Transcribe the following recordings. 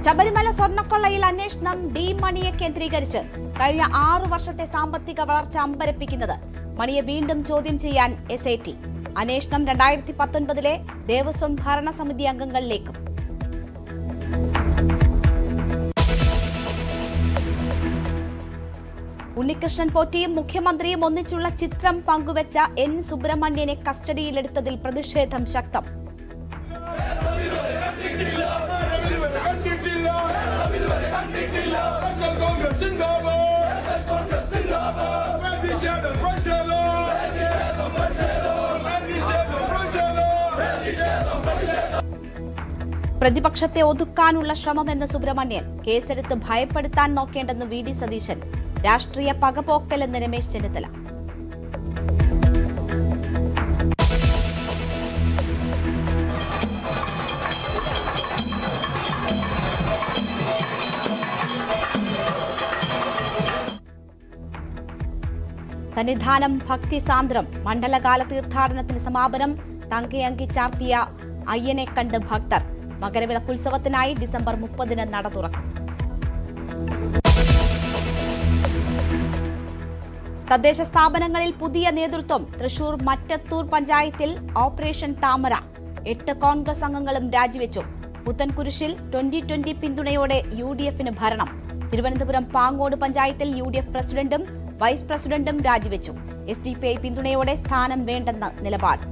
ശബരിമല സ്വർണ്ണക്കൊള്ളയിൽ അന്വേഷണം ഡി മണിയെ കേന്ദ്രീകരിച്ച് കഴിഞ്ഞ 6 വർഷത്തെ സാമ്പത്തിക വളർച്ച അമ്പരപ്പിക്കുന്നത്. മണിയെ വീണ്ടും ചോദ്യം ചെയ്യാൻ SIT. അന്വേഷണം 2019 ദേവസ്വം ഭരണസമിതി അംഗങ്ങളിലേക്കും. ഉണ്ണികൃഷ്ണൻ പോറ്റിയും മുഖ്യമന്ത്രിയും ഒന്നിച്ചുള്ള ചിത്രം പങ്കുവച്ച N. സുബ്രഹ്മണ്യനെ കസ്റ്റഡിയിലെടുത്തതിൽ പ്രതിഷേധം ശക്തം. പ്രതിപക്ഷത്തെ ഒതുക്കാനുള്ള ശ്രമമെന്ന് സുബ്രഹ്മണ്യൻ. കേസെടുത്ത് ഭയപ്പെടുത്താൻ നോക്കേണ്ടെന്ന് VD സതീശൻ. രാഷ്ട്രീയ പകപോക്കലെന്ന് രമേശ് ചെന്നിത്തല. സന്നിധാനം ഭക്തിസാന്ദ്രം. മണ്ഡലകാല തീർത്ഥാടനത്തിന് സമാപനം. തങ്കയങ്കി ചാർത്തിയ അയ്യനെ കണ്ട് ഭക്തർ. മകരവിളക്കുത്സവത്തിനായി ഡിസംബർ 30 നട തുറക്കും. തദ്ദേശ സ്ഥാപനങ്ങളിൽ പുതിയ നേതൃത്വം. തൃശൂർ മറ്റത്തൂർ പഞ്ചായത്തിൽ ഓപ്പറേഷൻ താമര. 8 കോൺഗ്രസ് അംഗങ്ങളും രാജിവെച്ചു. പുത്തൻകുരിശിൽ 2020 പിന്തുണയോടെ UDFന് ഭരണം. തിരുവനന്തപുരം പാങ്ങോട് പഞ്ചായത്തിൽ UDF പ്രസിഡന്റും വൈസ് പ്രസിഡന്റും രാജിവെച്ചു. SDPI പിന്തുണയോടെ സ്ഥാനം വേണ്ടെന്ന് നിലപാട്.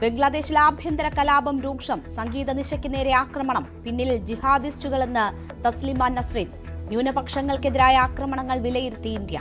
ബംഗ്ലാദേശിൽ ആഭ്യന്തര കലാപം രൂക്ഷം. സംഗീത നിശയ്ക്ക് നേരെ ആക്രമണം. പിന്നിൽ ജിഹാദിസ്റ്റുകളെന്ന് തസ്ലിമ നസ്രീൻ. ന്യൂനപക്ഷങ്ങൾക്കെതിരായ ആക്രമണങ്ങൾ വിലയിരുത്തി ഇന്ത്യ.